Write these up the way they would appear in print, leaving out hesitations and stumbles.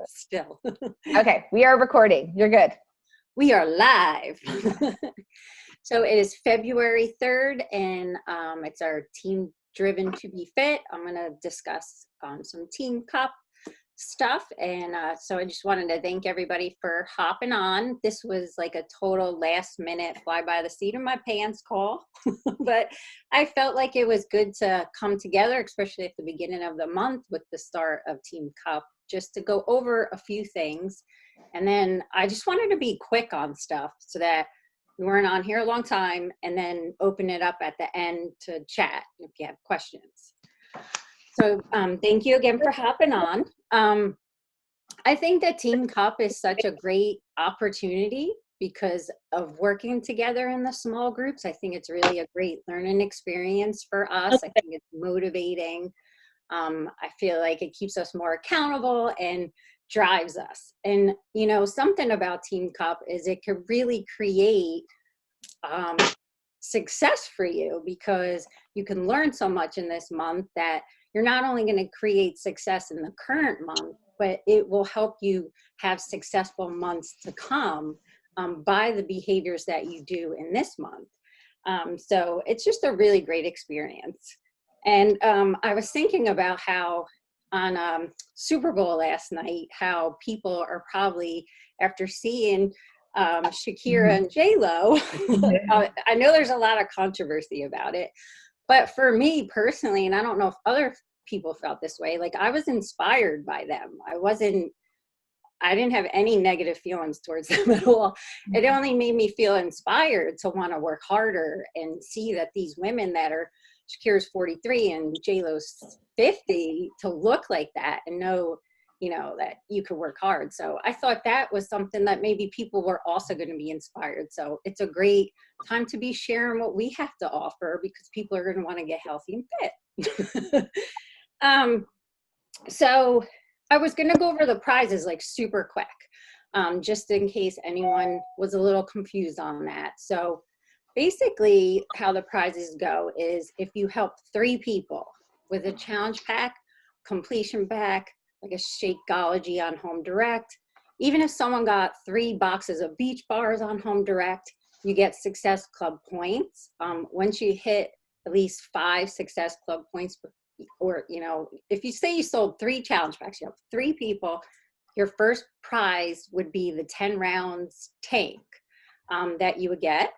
Still. Okay, we are recording. You're good. We are live. So it is February 3rd, and it's our Team Driven to Be Fit. I'm going to discuss some Team Cup stuff, and so I just wanted to thank everybody for hopping on. This was like a total last minute fly by the seat of my pants call, but I felt like it was good to come together, especially at the beginning of the month with the start of Team Cup, just to go over a few things. And then I just wanted to be quick on stuff so that we weren't on here a long time, and then open it up at the end to chat if you have questions. So thank you again for hopping on. I think that Team Cup is such a great opportunity because of working together in the small groups. I think it's really a great learning experience for us. I think it's motivating. I feel like it keeps us more accountable and drives us. And, you know, something about Team Cup is it could really create success for you, because you can learn so much in this month that you're not only going to create success in the current month, but it will help you have successful months to come by the behaviors that you do in this month. So it's just a really great experience. And I was thinking about how on Super Bowl last night, how people are probably, after seeing Shakira and J-Lo, I know there's a lot of controversy about it, but for me personally, and I don't know if other people felt this way, like I was inspired by them. I didn't have any negative feelings towards them at all. It only made me feel inspired to want to work harder and see that these women that are, Shakira's 43 and J-Lo's 50, to look like that and know, you know, that you could work hard. So I thought that was something that maybe people were also going to be inspired. So it's a great time to be sharing what we have to offer, because people are going to want to get healthy and fit. So I was going to go over the prizes like super quick, just in case anyone was a little confused on that. So basically how the prizes go is if you help 3 people with a challenge pack, completion pack, like a Shakeology on Home Direct, even if someone got 3 boxes of Beach Bars on Home Direct, you get Success Club points. Once you hit at least 5 Success Club points, or, you know, if you say you sold 3 challenge packs, you have 3 people, your first prize would be the 10 rounds tank that you would get.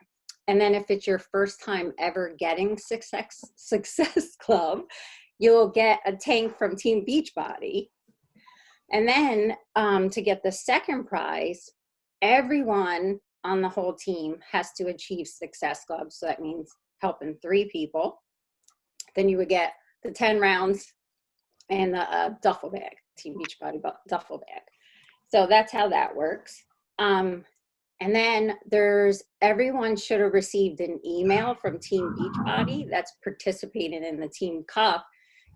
And then if it's your first time ever getting Success Club, you'll get a tank from Team Beachbody. And then to get the second prize, everyone on the whole team has to achieve Success Club. So that means helping 3 people. Then you would get the 10 rounds and the duffel bag, Team Beachbody duffel bag. So that's how that works. And then everyone should have received an email from Team Beachbody that's participating in the Team Cup.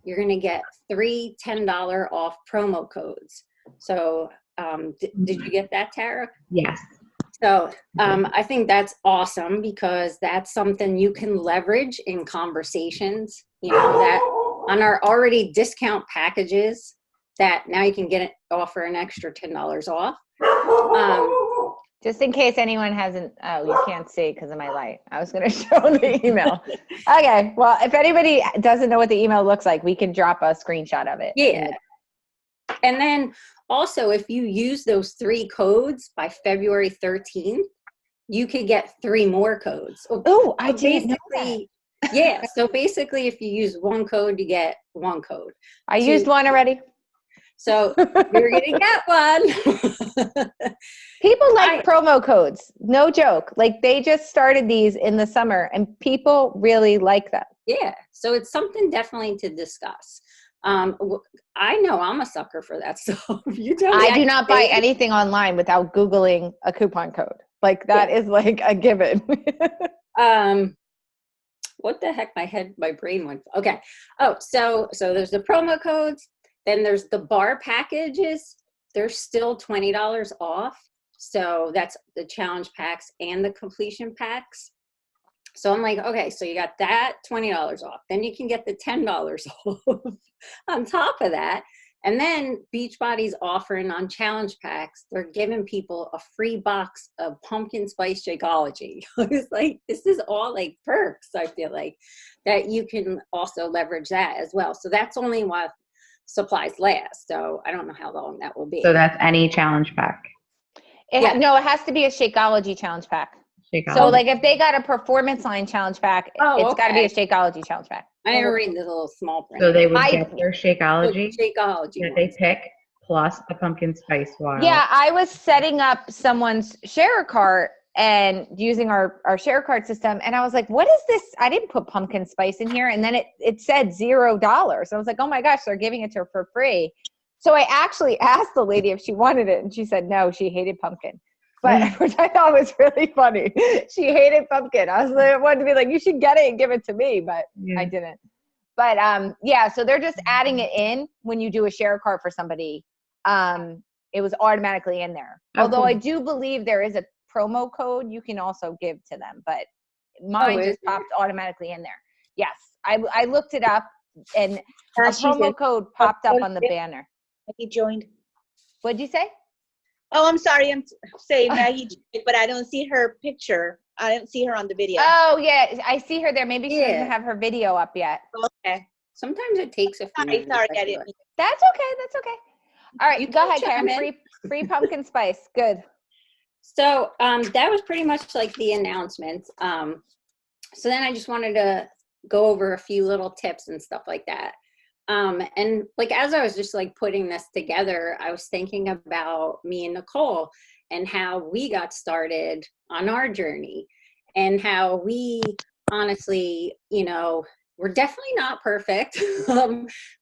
You're going to get 3 $10 off promo codes. So did you get that, Tara? Yes. So I think that's awesome, because that's something you can leverage in conversations, you know, that on our already discount packages, that now you can offer an extra $10 off. Just in case anyone hasn't, oh, you can't see because of my light. I was going to show the email. Okay. Well, if anybody doesn't know what the email looks like, we can drop a screenshot of it. Yeah. And then also, if you use those 3 codes by February 13th, you could get 3 more codes. Oh, I didn't know that. Yeah. So basically, if you use 1 code, you get 1 code. I used 1 already. So you're going to get 1. People like promo codes. No joke. Like, they just started these in the summer and people really like them. Yeah. So it's something definitely to discuss. I know I'm a sucker for that. So you tell me. I do not buy anything online without Googling a coupon code. Like, that is like a given. What the heck? My brain went. Okay. Oh, so there's the promo codes. Then there's the bar packages. They're still $20 off. So that's the challenge packs and the completion packs. So I'm like, okay, so you got that $20 off. Then you can get the $10 off on top of that. And then Beachbody's offering on challenge packs, they're giving people a free box of pumpkin spice Shakeology. It's like, this is all like perks, I feel like, that you can also leverage that as well. So that's only while supplies last. So I don't know how long that will be. So that's any challenge pack. No, it has to be a Shakeology challenge pack. Shakeology. So like if they got a performance line challenge pack, it's got to be a Shakeology challenge pack. I didn't read the little small print. So they would get their Shakeology Shakeology that they pick plus a pumpkin spice while. Yeah, I was setting up someone's share cart and using our share cart system, and I was like, what is this? I didn't put pumpkin spice in here. And then it said $0. I was like, oh my gosh, they're giving it to her for free. So I actually asked the lady if she wanted it, and she said no, she hated pumpkin. But which I thought was really funny. She hated pumpkin. I wanted to be like, you should get it and give it to me, but I didn't. But yeah, so they're just adding it in when you do a share cart for somebody. It was automatically in there. Although I do believe there is a promo code you can also give to them, but mine just popped automatically in there. Yes, I looked it up, and a promo code popped up on the banner. He joined. What'd you say? Oh, I'm sorry. I'm saying that he joined, but I don't see her picture. I don't see her on the video. Oh, yeah. I see her there. Maybe she doesn't have her video up yet. Okay. Sometimes it takes a few minutes. Sorry, I didn't. That's okay. That's okay. All right. Go ahead, Karen. Free pumpkin spice. Good. So that was pretty much like the announcements. So then I just wanted to go over a few little tips and stuff like that. And like, as I was just like putting this together, I was thinking about me and Nicole and how we got started on our journey, and how we honestly, you know, we're definitely not perfect,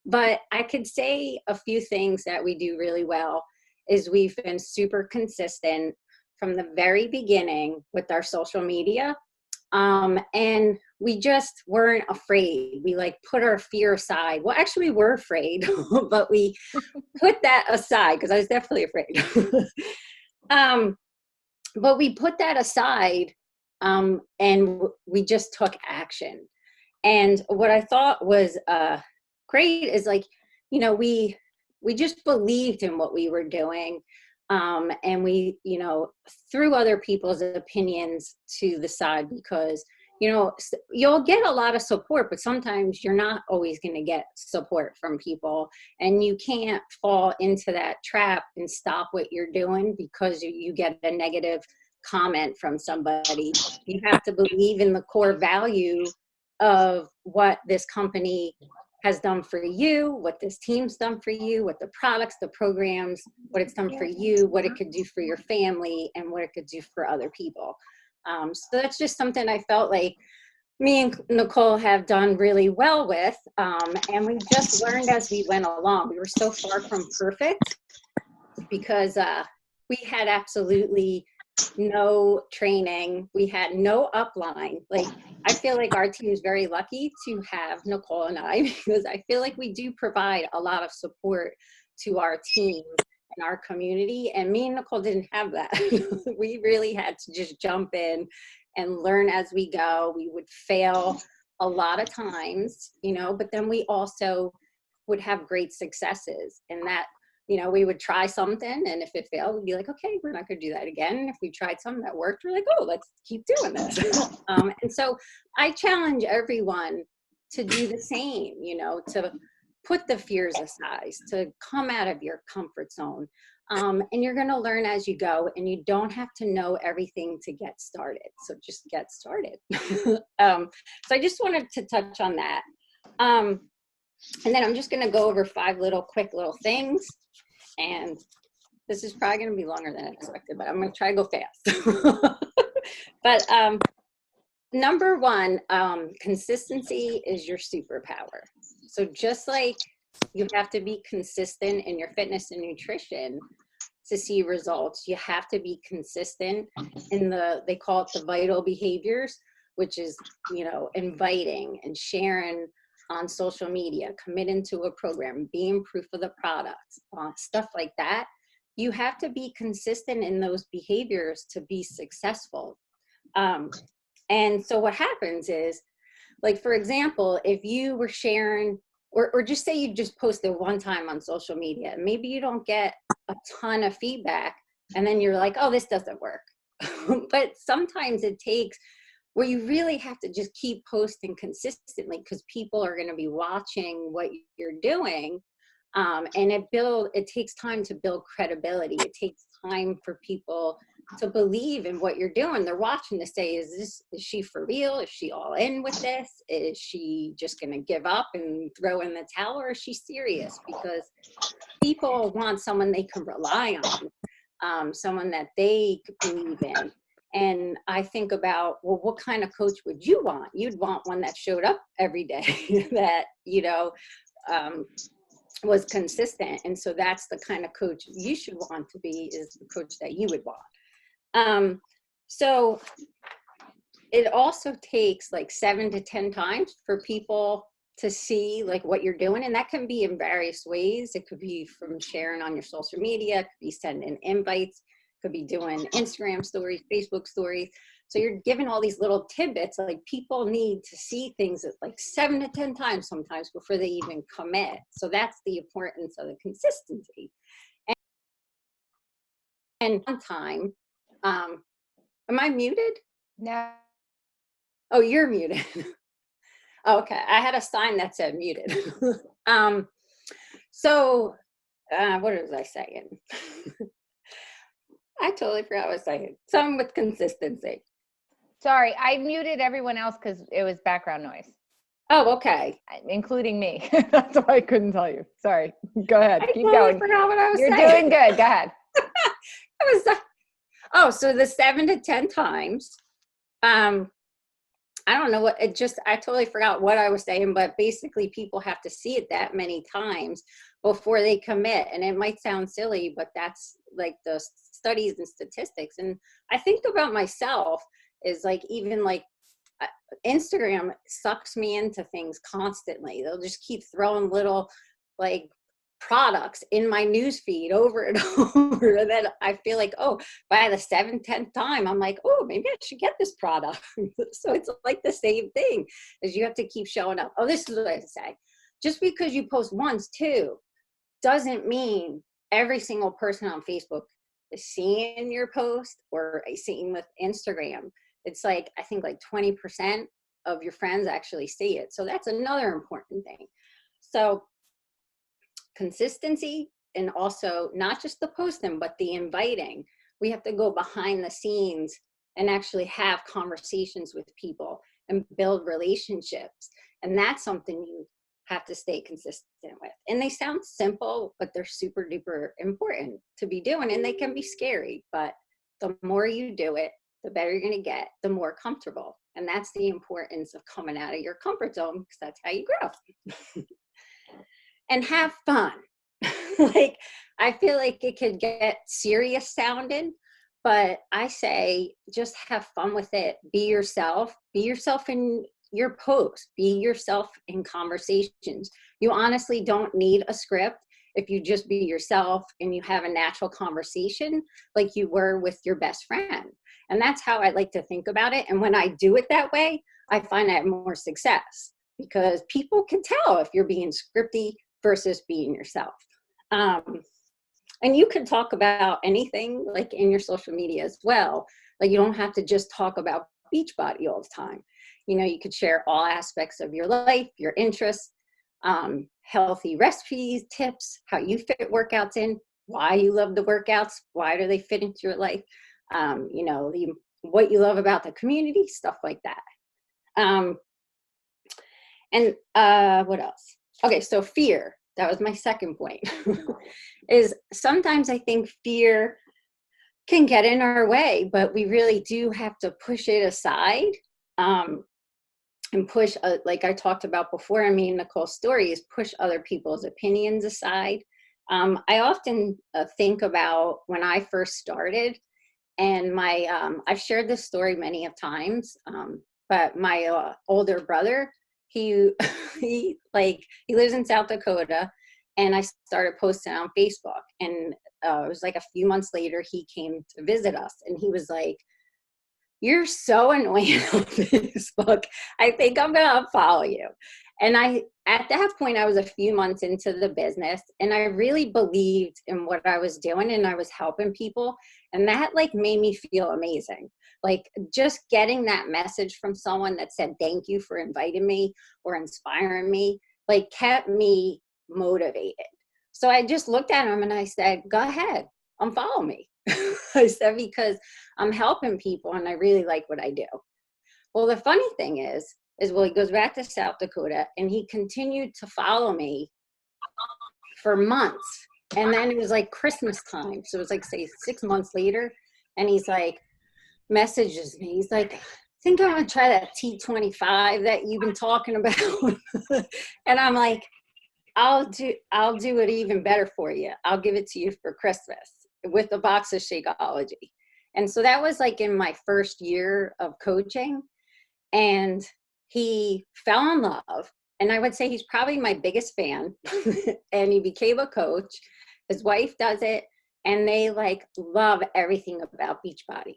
but I could say a few things that we do really well is we've been super consistent from the very beginning with our social media. And we just weren't afraid. We like put our fear aside. Well, actually we were afraid, but we put that aside because I was definitely afraid. But we put that aside, and we just took action. And what I thought was great is, like, you know, we just believed in what we were doing. And we, you know, threw other people's opinions to the side, because, you know, you'll get a lot of support, but sometimes you're not always going to get support from people, and you can't fall into that trap and stop what you're doing because you get a negative comment from somebody. You have to believe in the core value of what this company has done for you, what this team's done for you, what the products, the programs, what it's done for you, what it could do for your family, and what it could do for other people. So that's just something I felt like me and Nicole have done really well with. And we just learned as we went along. We were so far from perfect because we had absolutely no training. We had no upline. Like, I feel like our team is very lucky to have Nicole and I, because I feel like we do provide a lot of support to our team and our community. And me and Nicole didn't have that. We really had to just jump in and learn as we go. We would fail a lot of times, you know, but then we also would have great successes. And that, you know, we would try something, and if it failed, we'd be like, okay, we're not going to do that again. And if we tried something that worked, we're like, oh, let's keep doing this. And so I challenge everyone to do the same, you know, to put the fears aside, to come out of your comfort zone. And you're going to learn as you go, and you don't have to know everything to get started. So just get started. So I just wanted to touch on that. And then I'm just going to go over 5 quick little things. And this is probably going to be longer than I expected, but I'm going to try to go fast. But number 1, consistency is your superpower. So just like you have to be consistent in your fitness and nutrition to see results, you have to be consistent in they call it the vital behaviors, which is, you know, inviting and sharing on social media, committing to a program, being proof of the product, stuff like that. You have to be consistent in those behaviors to be successful. And so what happens is, like, for example, if you were sharing or just say you just posted one time on social media, and maybe you don't get a ton of feedback, and then you're like, oh, this doesn't work. But sometimes it takes where you really have to just keep posting consistently, because people are going to be watching what you're doing. And it takes time to build credibility. It takes time for people to believe in what you're doing. They're watching to say, is she for real? Is she all in with this? Is she just going to give up and throw in the towel, or is she serious? Because people want someone they can rely on, someone that they believe in. And I think about, well, what kind of coach would you want? You'd want one that showed up every day, that, was consistent. And so that's the kind of coach you should want to be, is the coach that you would want. So it also takes like 7 to 10 times for people to see like what you're doing. And that can be in various ways. It could be from sharing on your social media, it could be sending invites, could be doing Instagram stories, Facebook stories. So you're giving all these little tidbits. Like, people need to see things at like 7 to 10 times sometimes before they even commit. So that's the importance of the consistency. And one time, am I muted? No. Oh, you're muted. Okay, I had a sign that said muted. What was I saying? I totally forgot what I was saying. Something with consistency. Sorry, I muted everyone else because it was background noise, Oh, okay. including me. That's why I couldn't tell you. Sorry. Go ahead. I Keep totally going. forgot what I was You're saying. doing good. Go ahead. So the 7 to 10 times. I don't know what I totally forgot what I was saying, but basically people have to see it that many times before they commit. And it might sound silly, but that's like the studies and statistics. And I think about myself is like, even like Instagram sucks me into things constantly. They'll just keep throwing little like products in my news feed over and over, and then I feel like, oh, by the 7th, 10th time I'm like, oh, maybe I should get this product. So it's like the same thing, is you have to keep showing up. Oh, this is what I say, just because you post once too doesn't mean every single person on Facebook is seeing your post or seeing with Instagram. It's like, I think like 20% of your friends actually see it. So that's another important thing. So consistency, and also not just the posting, but the inviting. We have to go behind the scenes and actually have conversations with people and build relationships. And that's something you have to stay consistent with. And they sound simple, but they're super duper important to be doing. And they can be scary, but the more you do it, the better you're going to get, the more comfortable. And that's the importance of coming out of your comfort zone, because that's how you grow. And have fun. Like, I feel like it could get serious sounding, but I say just have fun with it. Be yourself in your posts, be yourself in conversations. You honestly don't need a script if you just be yourself and you have a natural conversation like you were with your best friend. And that's how I like to think about it. And when I do it that way, I find I have more success, because people can tell if you're being scripty versus being yourself. And you can talk about anything like in your social media as well. Like, you don't have to just talk about Beachbody all the time. You could share all aspects of your life, your interests, healthy recipes, tips, how you fit workouts in, why you love the workouts, why do they fit into your life, what you love about the community, stuff like that. What else? Okay, so fear. That was my second point. Is sometimes I think fear can get in our way, but we really do have to push it aside, and push, like I talked about before, Nicole's story is push other people's opinions aside. I often think about when I first started, and I've shared this story many of times, but my older brother, he lives in South Dakota, and I started posting on Facebook, and it was like a few months later, he came to visit us, and he was like, "You're so annoying on Facebook. I think I'm gonna unfollow you." And I at that point, I was a few months into the business, and I really believed in what I was doing, and I was helping people. And that like made me feel amazing. Like just getting that message from someone that said, thank you for inviting me or inspiring me, like kept me motivated. So I just looked at him and I said, go ahead, unfollow me. I said, because I'm helping people and I really like what I do. Well, the funny thing is well, he goes back to South Dakota and he continued to follow me for months. And then it was like Christmas time. So it was like, say, 6 months later. And he's like, messages me. He's like, I think I'm going to try that T25 that you've been talking about. And I'm like, I'll do it even better for you. I'll give it to you for Christmas with a box of Shakeology. And so that was like in my first year of coaching. And he fell in love. And I would say he's probably my biggest fan. And he became a coach. His wife does it. And they like love everything about Beachbody.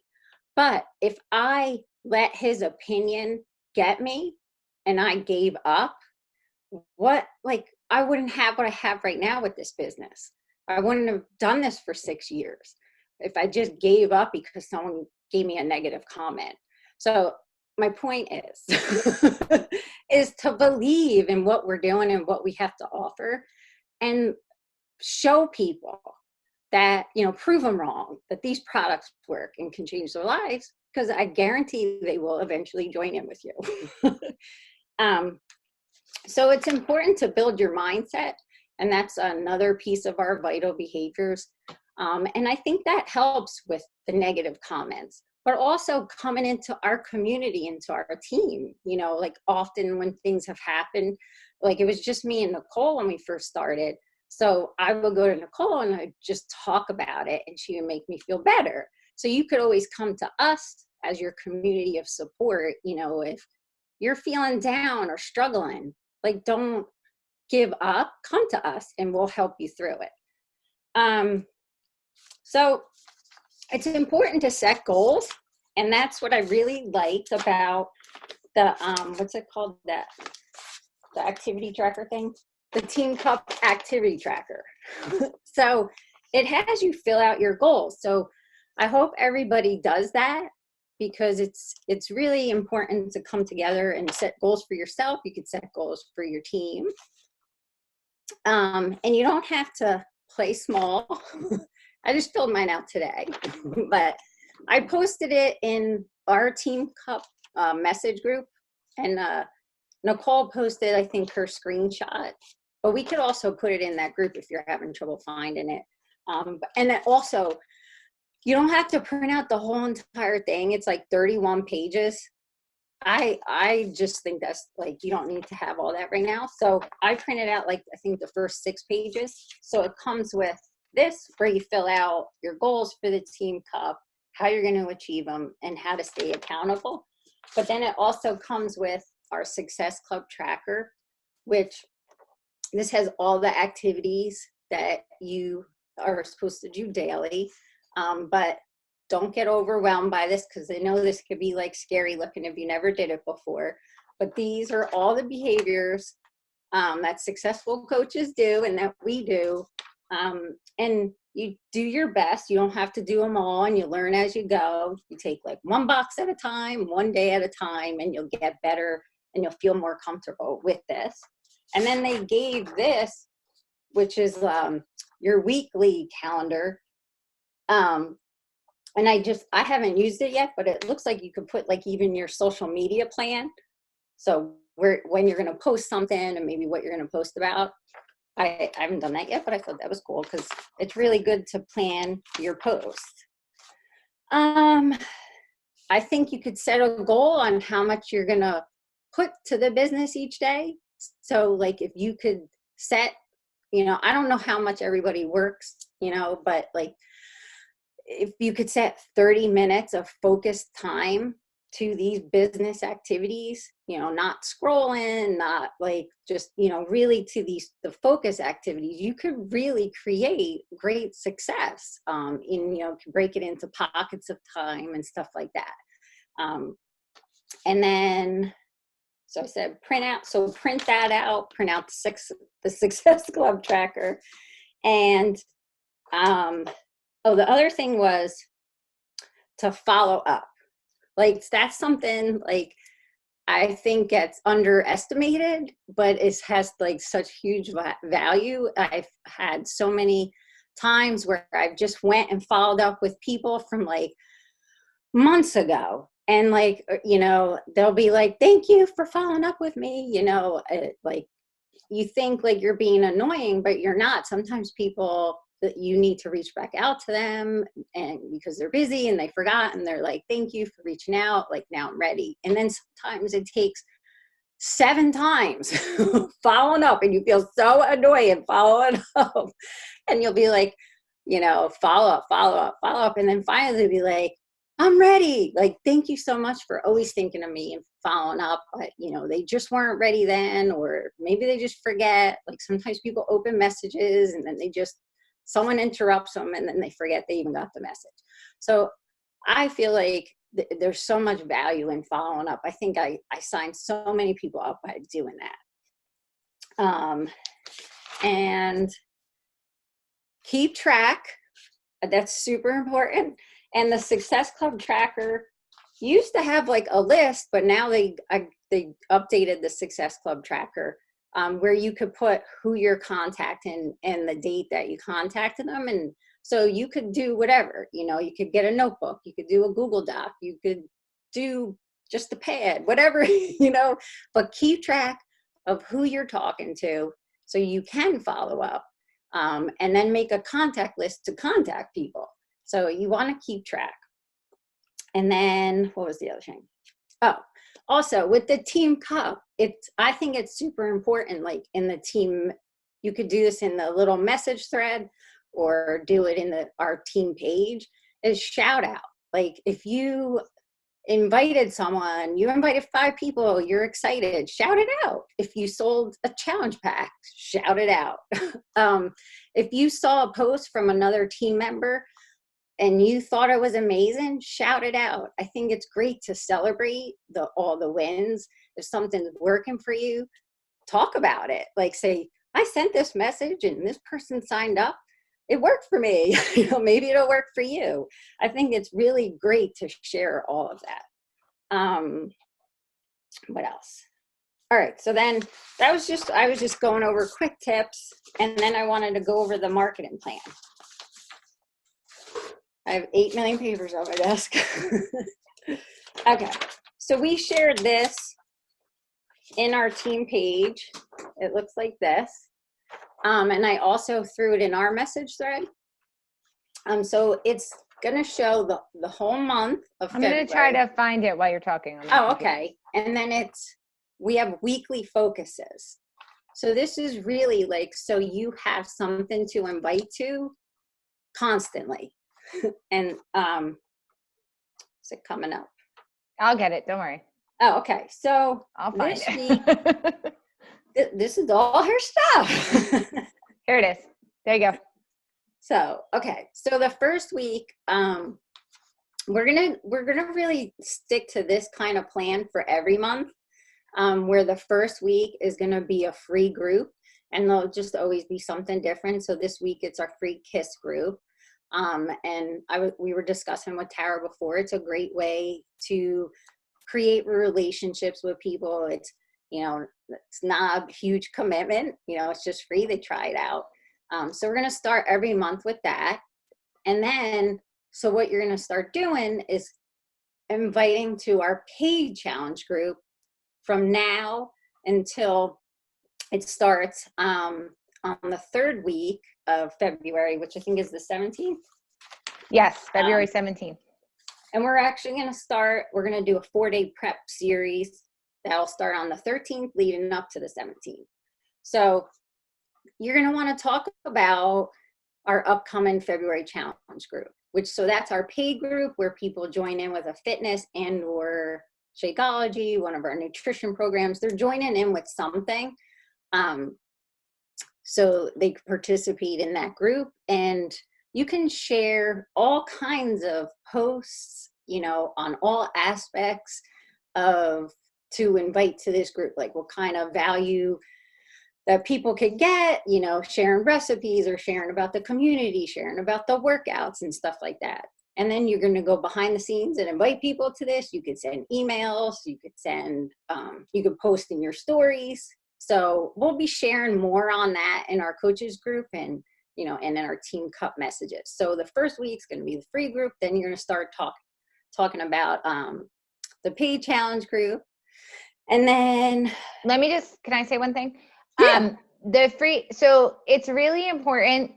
But if I let his opinion get me and I gave up, I wouldn't have what I have right now with this business. I wouldn't have done this for 6 years if I just gave up because someone gave me a negative comment. So my point is to believe in what we're doing and what we have to offer and show people that, prove them wrong, that these products work and can change their lives, because I guarantee they will eventually join in with you. So it's important to build your mindset, and that's another piece of our vital behaviors. And I think that helps with the negative comments, but also coming into our community, into our team, like often when things have happened, like it was just me and Nicole when we first started. So I would go to Nicole and I'd just talk about it and she would make me feel better. So you could always come to us as your community of support, if you're feeling down or struggling, like don't give up, come to us and we'll help you through it. So it's important to set goals. And that's what I really liked about the, what's it called? The activity tracker thing, the Team Cup activity tracker. So it has you fill out your goals. So I hope everybody does that, because it's really important to come together and set goals for yourself. You could set goals for your team. And you don't have to play small. I just filled mine out today, but I posted it in our Team Cup message group, and Nicole posted, I think, her screenshot, but we could also put it in that group if you're having trouble finding it. And then also, you don't have to print out the whole entire thing. It's like 31 pages. I just think that's like, you don't need to have all that right now. So I printed out like, I think the first 6 pages. So it comes with this where you fill out your goals for the Team Cup, how you're going to achieve them, and how to stay accountable. But then it also comes with our Success Club tracker, which this has all the activities that you are supposed to do daily. But don't get overwhelmed by this, because I know this could be like scary looking if you never did it before. But these are all the behaviors that successful coaches do and that we do. And you do your best. You don't have to do them all, and you learn as you go. You take like 1 box at a time, 1 day at a time, and you'll get better and you'll feel more comfortable with this. And then they gave this, which is your weekly calendar. And I haven't used it yet, but it looks like you could put like even your social media plan. So when you're going to post something and maybe what you're going to post about. I haven't done that yet, but I thought that was cool because it's really good to plan your post. I think you could set a goal on how much you're going to put to the business each day. So like if you could set, I don't know how much everybody works, but like if you could set 30 minutes of focused time to these business activities, not scrolling, not like just, really to the focus activities, you could really create great success break it into pockets of time and stuff like that. And then So I said, print that out, print out the Success Club tracker. And, the other thing was to follow up. Like, that's something like I think gets underestimated, but it has like such huge value. I've had so many times where I've just went and followed up with people from like months ago. And like, they'll be like, thank you for following up with me. Like you think like you're being annoying, but you're not. Sometimes people that you need to reach back out to them and because they're busy and they forgot and they're like, thank you for reaching out. Like now I'm ready. And then sometimes it takes 7 times following up and you feel so annoyed and following up and you'll be like, follow up. And then finally be like, I'm ready. Like, thank you so much for always thinking of me and following up. But, they just weren't ready then, or maybe they just forget. Like sometimes people open messages and then someone interrupts them and then they forget they even got the message. So I feel like there's so much value in following up. I think I signed so many people up by doing that. And keep track. That's super important. And the Success Club tracker used to have like a list, but now they updated the Success Club tracker where you could put who you're contacting and the date that you contacted them. And so you could do whatever, you could get a notebook, you could do a Google Doc, you could do just a pad, whatever, but keep track of who you're talking to so you can follow up and then make a contact list to contact people. So you want to keep track. And then what was the other thing? Oh, also with the team cup, I think it's super important, like in the team, you could do this in the little message thread or do it in our team page, is shout out. Like if you invited someone, you invited 5 people, you're excited, shout it out. If you sold a challenge pack, shout it out. If you saw a post from another team member and you thought it was amazing, shout it out. I think it's great to celebrate all the wins. If something's working for you, talk about it. Like say, I sent this message and this person signed up. It worked for me. Maybe it'll work for you. I think it's really great to share all of that. What else? All right, so then I was just going over quick tips, and then I wanted to go over the marketing plan. I have 8 million papers on my desk. Okay, so we shared this in our team page. It looks like this. And I also threw it in our message thread. So it's gonna show the whole month of February. I'm gonna try to find it while you're talking. Oh, okay. And then we have weekly focuses. So this is really like, so you have something to invite to constantly. And is it coming up? I'll get it. Don't worry. Oh, okay. So I'll find it. This is all her stuff. Here it is. There you go. So, okay. So the first week, we're gonna really stick to this kind of plan for every month, where the first week is gonna be a free group, and there'll just always be something different. So this week it's our free KISS group. And we were discussing with Tara before, it's a great way to create relationships with people. It's, it's not a huge commitment, it's just free. They try it out. So we're going to start every month with that. And then, so what you're going to start doing is inviting to our paid challenge group from now until it starts on the 3rd week of February, which I think is the 17th. Yes, February 17th. And we're actually going to do a 4-day prep series that'll start on the 13th leading up to the 17th. So you're going to want to talk about our upcoming February challenge group, so that's our paid group where people join in with a fitness and or Shakeology, one of our nutrition programs. They're joining in with something. So they can participate in that group, and you can share all kinds of posts, on all aspects of to invite to this group, like what kind of value that people could get, you know, sharing recipes or sharing about the community, sharing about the workouts and stuff like that. And then you're going to go behind the scenes and invite people to this. You could send emails, you could send, you could post in your stories. So we'll be sharing more on that in our coaches group and, you know, and in our team cup messages. So the first week's going to be the free group. Then you're going to start talking about the paid challenge group. And then can I say one thing? Yeah. The free, so it's really important,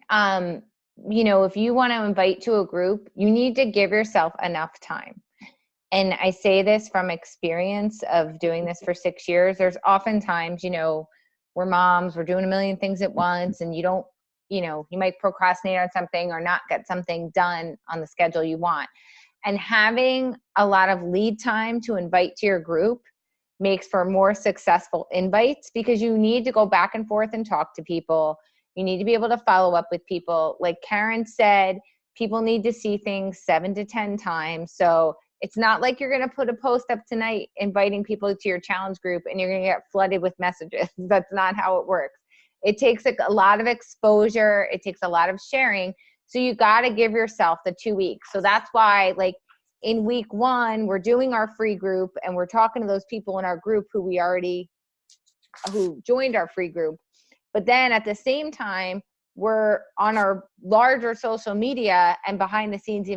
you know, if you want to invite to a group, you need to give yourself enough time. And I say this from experience of doing this for 6 years. There's oftentimes, you know, we're moms, we're doing a million things at once, and you don't, you know, you might procrastinate on something or not get something done on the schedule you want. And having a lot of lead time to invite to your group makes for more successful invites, because you need to go back and forth and talk to people. You need to be able to follow up with people. Like Karen said, people need to see things 7 to 10 times. So it's not like you're going to put a post up tonight inviting people to your challenge group and you're going to get flooded with messages. That's not how it works. It takes a lot of exposure. It takes a lot of sharing. So you got to give yourself the 2 weeks. So that's why, like, in week 1, we're doing our free group and we're talking to those people in our group who joined our free group. But then at the same time, we're on our larger social media and behind the scenes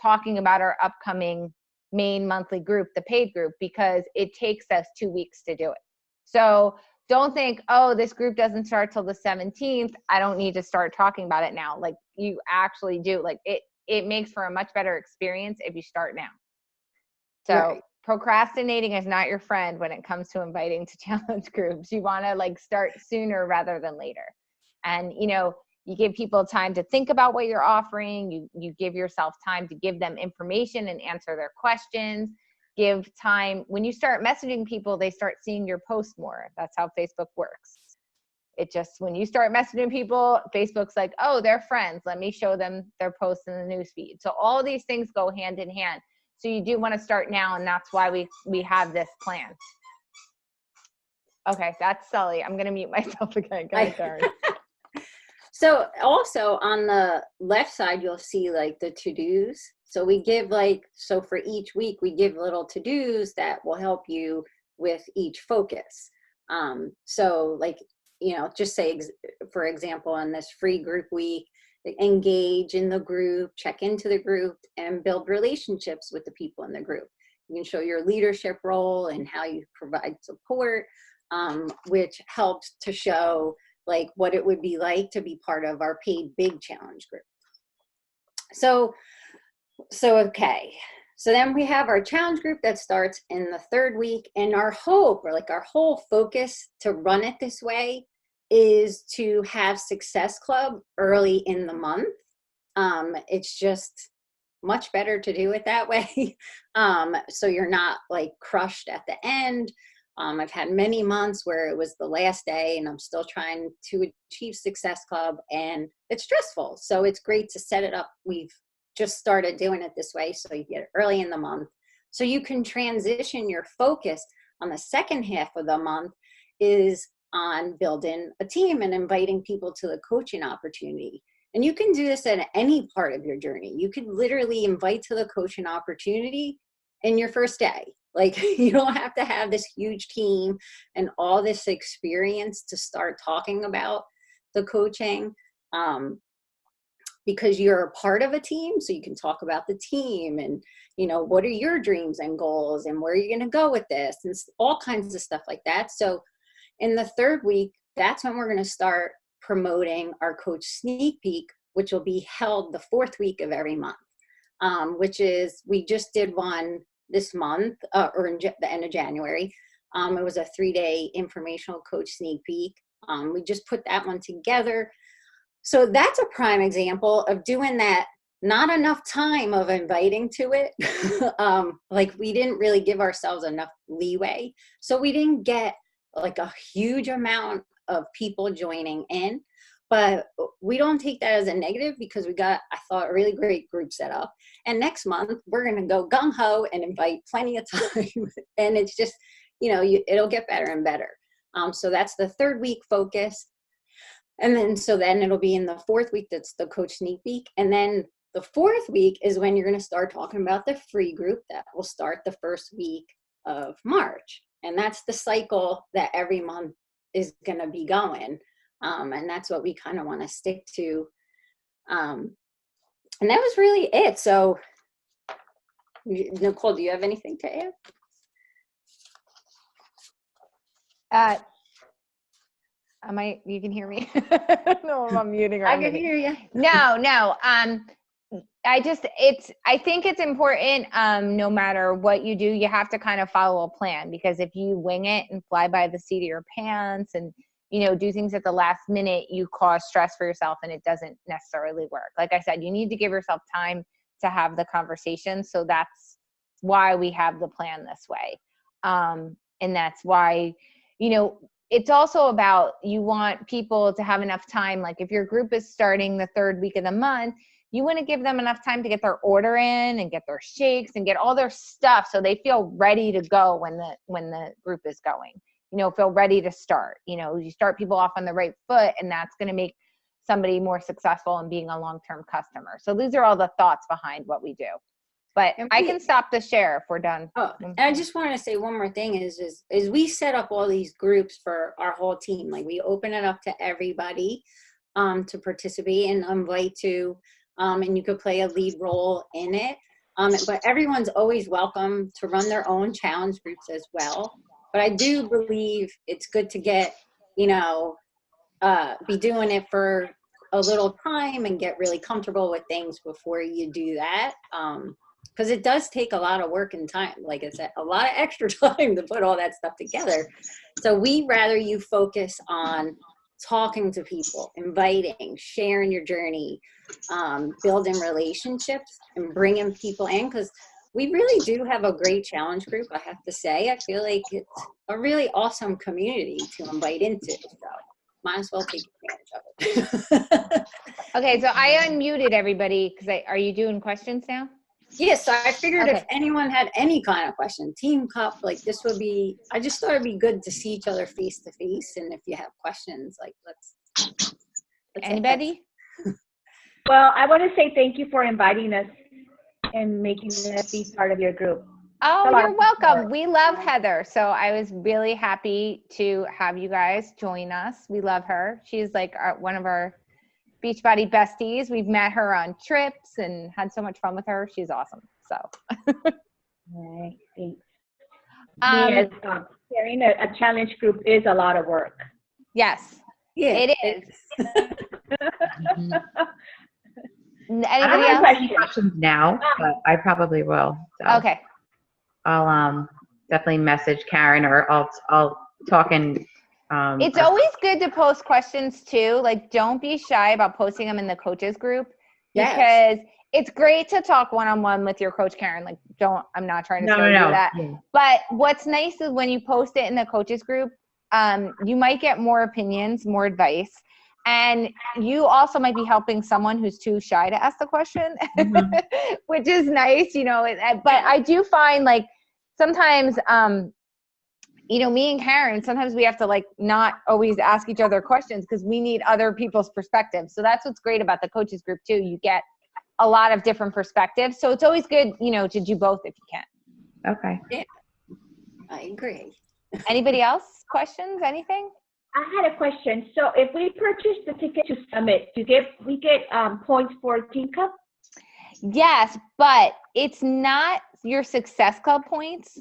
talking about our upcoming main monthly group, the paid group, because it takes us 2 weeks to do it. So don't think, oh, this group doesn't start till the 17th. I don't need to start talking about it now. Like, you actually do. Like, it makes for a much better experience if you start now. So right. Procrastinating is not your friend when it comes to inviting to challenge groups. You want to like start sooner rather than later. And, you know, you give people time to think about what you're offering. You give yourself time to give them information and answer their questions. Give time. When you start messaging people, they start seeing your post more. That's how Facebook works. It just, when you start messaging people, Facebook's like, oh, they're friends. Let me show them their posts in the newsfeed. So all these things go hand in hand. So you do want to start now, and that's why we have this plan. Okay, that's Sully. I'm going to mute myself again. Go ahead, Karen. So also on the left side, you'll see like the to-dos. So we give so for each week, we give little to-dos that will help you with each focus. So like, you know, just say, for example, in this free group week, engage in the group, check into the group, and build relationships with the people in the group. You can show your leadership role and how you provide support, which helps to show like what it would be like to be part of our paid big challenge group. So okay. So then we have our challenge group that starts in the 3rd week, and our hope, or like our whole focus to run it this way, is to have Success Club early in the month. It's just much better to do it that way. So you're not like crushed at the end. I've had many months where it was the last day and I'm still trying to achieve Success Club, and it's stressful. So it's great to set it up. We've just started doing it this way, so you get it early in the month. So you can transition your focus on the second half of the month is on building a team and inviting people to the coaching opportunity. And you can do this at any part of your journey. You could literally invite to the coaching opportunity in your first day. Like, you don't have to have this huge team and all this experience to start talking about the coaching, because you're a part of a team. So you can talk about the team and, you know, what are your dreams and goals and where are you going to go with this and all kinds of stuff like that. So in the 3rd week, that's when we're going to start promoting our coach sneak peek, which will be held the 4th week of every month, which is, we just did one this month, or in the end of January. It was a 3-day informational coach sneak peek. We just put that one together. So that's a prime example of doing that, not enough time of inviting to it. Like, we didn't really give ourselves enough leeway. So we didn't get like a huge amount of people joining in, but we don't take that as a negative because we got, I thought, a really great group set up. And next month we're going to go gung ho and invite plenty of time. And it's just, it'll get better and better. So that's the 3rd week focus. And then, then it'll be in the 4th week, that's the coach sneak peek. And then the 4th week is when you're going to start talking about the free group that will start the 1st week of March. And that's the cycle that every month is going to be going. And that's what we kind of want to stick to. And that was really it. So, Nicole, do you have anything to add? You can hear me? No, I'm muting her. I can hear you. No. I think it's important, no matter what you do, you have to kind of follow a plan, because if you wing it and fly by the seat of your pants and, do things at the last minute, you cause stress for yourself and it doesn't necessarily work. Like I said, you need to give yourself time to have the conversation. So that's why we have the plan this way. And that's why, it's also about, you want people to have enough time. Like if your group is starting the 3rd week of the month, you want to give them enough time to get their order in and get their shakes and get all their stuff so they feel ready to go when the group is going. Feel ready to start. You start people off on the right foot, and that's going to make somebody more successful in being a long-term customer. So these are all the thoughts behind what we do. But I can stop the share if we're done. Oh, and I just want to say one more thing is we set up all these groups for our whole team. Like we open it up to everybody to participate and invite to, and you could play a lead role in it. But everyone's always welcome to run their own challenge groups as well. But I do believe it's good to get, be doing it for a little time and get really comfortable with things before you do that. Because it does take a lot of work and time. Like I said, a lot of extra time to put all that stuff together. So we rather you focus on talking to people, inviting, sharing your journey, building relationships and bringing people in, because we really do have a great challenge group, I have to say. I feel like it's a really awesome community to invite into, so might as well take advantage of it. Okay, so I unmuted everybody because are you doing questions now? Yes, so I figured Okay. if anyone had any kind of question, Team Cup, like this would be, I just thought it'd be good to see each other face to face, and if you have questions, like let's Anybody? Well, I want to say thank you for inviting us and making us be part of your group. Oh, you're welcome. We love Heather. So I was really happy to have you guys join us. We love her. She's like one of our Beachbody besties. We've met her on trips and had so much fun with her. She's awesome. So. All right, thanks. Yes, sharing a challenge group is a lot of work. Yes, Yeah, it is. I don't Anybody have else? any questions now, but I probably will. So Okay. I'll definitely message Karen, or I'll talk and It's always good to post questions too. Like, don't be shy about posting them in the coaches group, because it's great to talk one-on-one with your coach, Karen. Like, I'm not trying to do that. Yeah. But what's nice is when you post it in the coaches group, you might get more opinions, more advice. And you also might be helping someone who's too shy to ask the question, which is nice, but I do find like sometimes, me and Karen, sometimes we have to like not always ask each other questions because we need other people's perspectives. So that's what's great about the coaches group too. You get a lot of different perspectives. So it's always good, to do both if you can. Okay. Yeah, I agree. Anybody else? Questions? Anything? I had a question. So if we purchase the ticket to Summit, we get points for Team Cup? Yes, but it's not your Success Club points.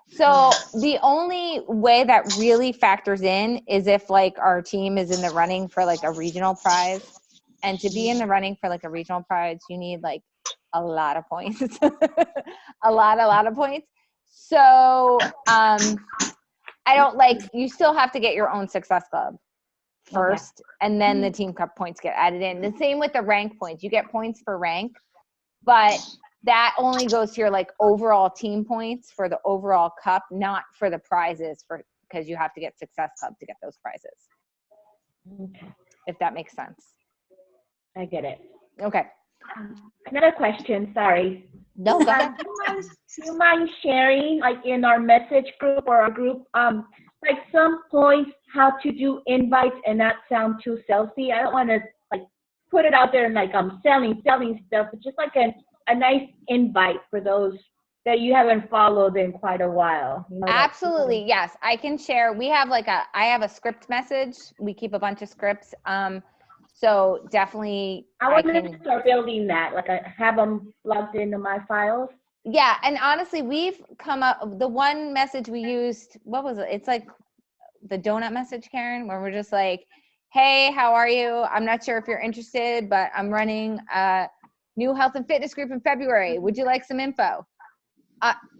So the only way that really factors in is if like our team is in the running for like a regional prize. And to be in the running for like a regional prize, you need like a lot of points. a lot of points. So you still have to get your own Success Club first, and then the Team Cup points get added in. The same with the rank points. You get points for rank, but that only goes to your like overall team points for the overall cup, not for the prizes, because you have to get Success Club to get those prizes. Okay. if that makes sense. I get it. Okay. Another question, sorry. No, go ahead. Do you mind sharing, like in our message group or our group, like some points how to do invites and not sound too salesy? I don't want to like put it out there and like I'm selling stuff, but just like a nice invite for those that you haven't followed in quite a while. You know, Absolutely. Yes. I can share. We have I have a script message. We keep a bunch of scripts. So definitely I want to start building that. Like I have them logged into my files. Yeah. And honestly, we've come up, the one message we used, what was it? It's like the donut message, Karen, where we're just like, hey, how are you? I'm not sure if you're interested, but I'm running a new health and fitness group in February. Would you like some info?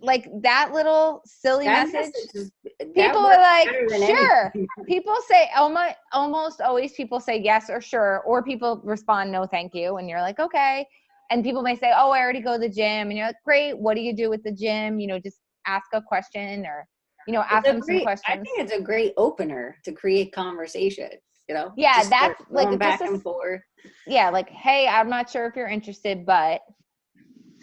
Like that little silly message. People are like, sure. People say almost always people say yes or sure, or people respond no, thank you, and you're like, okay. And people may say, oh, I already go to the gym, and you're like, great. What do you do with the gym? You know, just ask a question, or ask them some questions. I think it's a great opener to create conversation. Yeah, that's like back and forth. Yeah, like, hey, I'm not sure if you're interested, but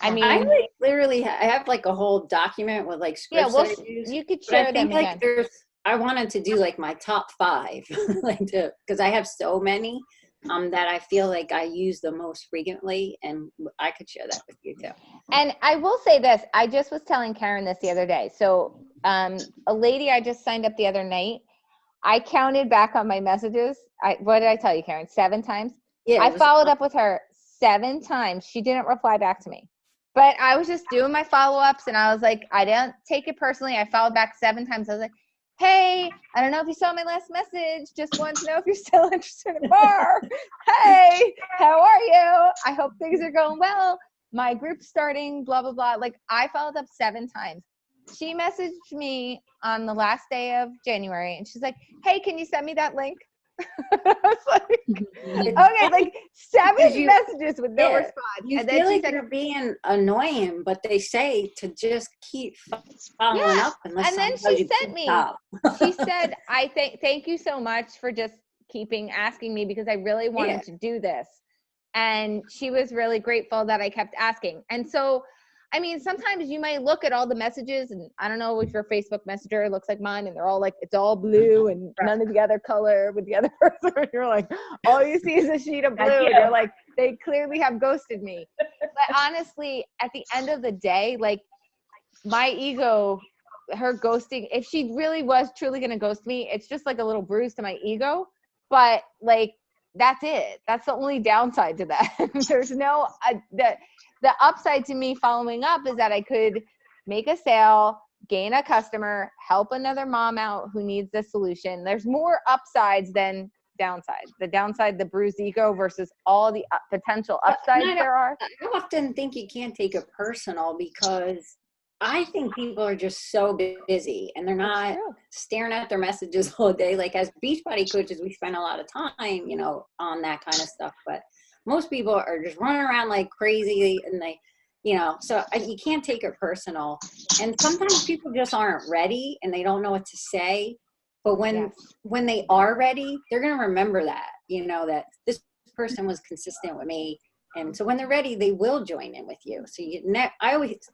I mean, I literally I have like a whole document with like scripts that I use. You could share them like again. I wanted to do like my top 5, because I have so many that I feel like I use the most frequently, and I could share that with you too. And I will say this, I just was telling Karen this the other day. So a lady I just signed up the other night, I counted back on my messages. What did I tell you, Karen? 7 times? Yeah. I followed up with her 7 times. She didn't reply back to me. But I was just doing my follow-ups, and I was like, I didn't take it personally. I followed back 7 times. I was like, hey, I don't know if you saw my last message. Just wanted to know if you're still interested in bar. Hey, how are you? I hope things are going well. My group's starting, blah, blah, blah. Like, I followed up 7 times. She messaged me on the last day of January, and she's like, hey, can you send me that link? I was like, okay, like 7 messages with no response. You feel like you're being annoying, but they say to just keep following up. And then she sent me, she said, thank you so much for just keeping asking me, because I really wanted to do this. And she was really grateful that I kept asking. And so, I mean, sometimes you might look at all the messages, and I don't know if your Facebook Messenger looks like mine, and they're all like, it's all blue and none of the other color with the other person. You're like, all you see is a sheet of blue. And you're like, they clearly have ghosted me. But honestly, at the end of the day, like my ego, her ghosting, if she really was truly going to ghost me, it's just like a little bruise to my ego. But like, that's it. That's the only downside to that. There's no, the upside to me following up is that I could make a sale, gain a customer, help another mom out who needs the solution. There's more upsides than downsides. The downside, the bruised ego versus all the potential upsides there are. I often think you can't take it personal, because I think people are just so busy and they're not staring at their messages all day. Like as Beachbody coaches, we spend a lot of time, on that kind of stuff. But most people are just running around like crazy, and they, so you can't take it personal. And sometimes people just aren't ready and they don't know what to say. But when they are ready, they're going to remember that, that this person was consistent with me. And so when they're ready, they will join in with you. So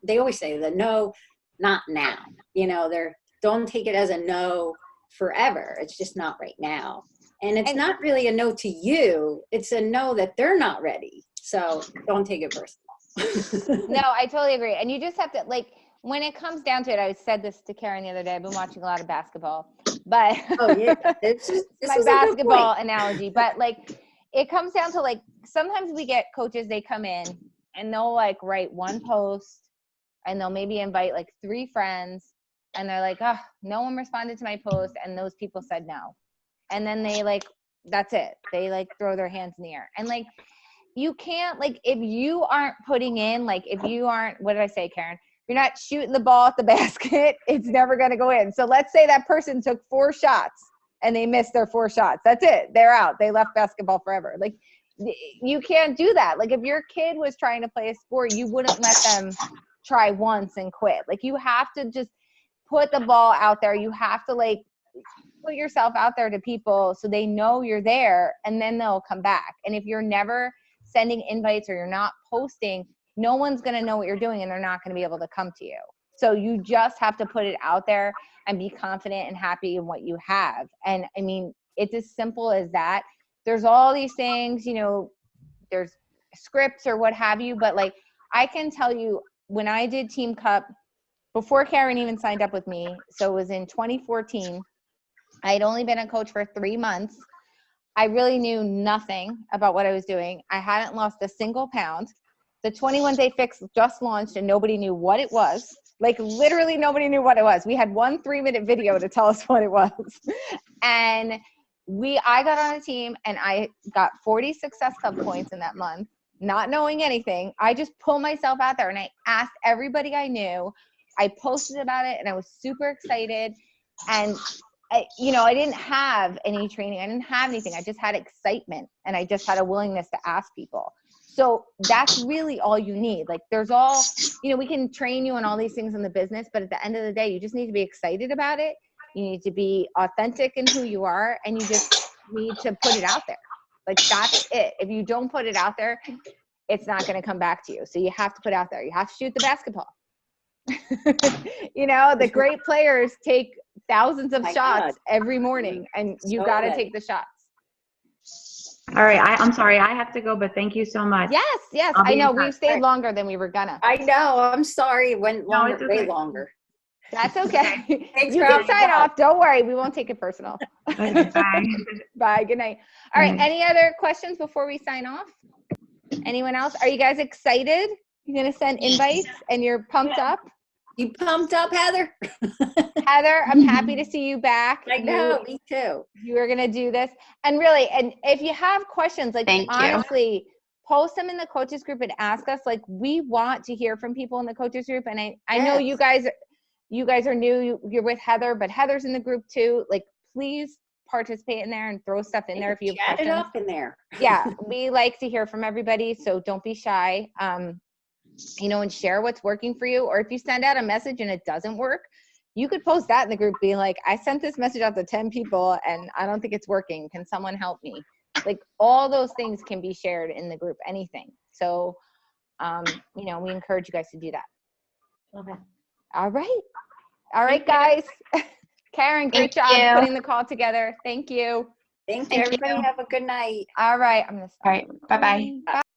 they always say the no, not now. Don't take it as a no forever. It's just not right now. And it's not really a no to you. It's a no that they're not ready. So don't take it personal. No, I totally agree. And you just have to, like, when it comes down to it, I said this to Karen the other day. I've been watching a lot of basketball, but it's my basketball analogy. But like, it comes down to like, sometimes we get coaches, they come in and they'll like write one post and they'll maybe invite like 3 friends, and they're like, oh, no one responded to my post, and those people said no. And then they like, that's it. They like throw their hands in the air. And like, you can't, like, if you aren't putting in, like, if you aren't, what did I say, Karen? You're not shooting the ball at the basket, it's never going to go in. So let's say that person took 4 shots and they missed their 4 shots. That's it. They're out. They left basketball forever. Like, you can't do that. Like, if your kid was trying to play a sport, you wouldn't let them try once and quit. Like, you have to just put the ball out there. You have to, like, put yourself out there to people so they know you're there, and then they'll come back. And if you're never sending invites or you're not posting, no one's going to know what you're doing, and they're not going to be able to come to you. So you just have to put it out there and be confident and happy in what you have. And I mean, it's as simple as that. There's all these things, you know, there's scripts or what have you, but like, I can tell you, when I did Team Cup, before Karen even signed up with me, so it was in 2014, I had only been a coach for 3 months. I really knew nothing about what I was doing. I hadn't lost a single pound. The 21-day fix just launched and nobody knew what it was. Like literally nobody knew what it was. We had 1 3-minute video to tell us what it was. And I got on a team and I got 40 Success Club points in that month, not knowing anything. I just pulled myself out there and I asked everybody I knew. I posted about it and I was super excited. And I didn't have any training. I didn't have anything. I just had excitement and I just had a willingness to ask people. So that's really all you need. Like there's all, we can train you on all these things in the business, but at the end of the day, you just need to be excited about it. You need to be authentic in who you are, and you just need to put it out there. Like that's it. If you don't put it out there, it's not going to come back to you. So you have to put it out there. You have to shoot the basketball. The great players take thousands of shots every morning, and you got to take the shots. All right. I'm sorry. I have to go, but thank you so much. Yes. I know we've stayed longer than we were gonna. I know. I'm sorry. It went longer, way longer. That's okay. Thanks you can sign off. Don't worry. We won't take it personal. Okay, bye. Bye. Good night. All right. Any other questions before we sign off? Anyone else? Are you guys excited? You're going to send invites and you're pumped up? You pumped up, Heather? Heather, I'm happy to see you back. I know, me too. You are going to do this. And really, and if you have questions, like honestly, post them in the coaches group and ask us. Like we want to hear from people in the coaches group. And I know you guys are new. You're with Heather, but Heather's in the group too. Like please participate in there and throw stuff in there if you have questions. Chat it up in there. Yeah, we like to hear from everybody, so don't be shy. And share what's working for you. Or if you send out a message and it doesn't work, you could post that in the group being like, I sent this message out to 10 people and I don't think it's working. Can someone help me? Like all those things can be shared in the group, anything. So, we encourage you guys to do that. Okay. All right, guys. Karen, great job putting the call together. Thank you. Thank you. Everybody have a good night. All right. I'm going to stop. All right. Bye-bye. Bye.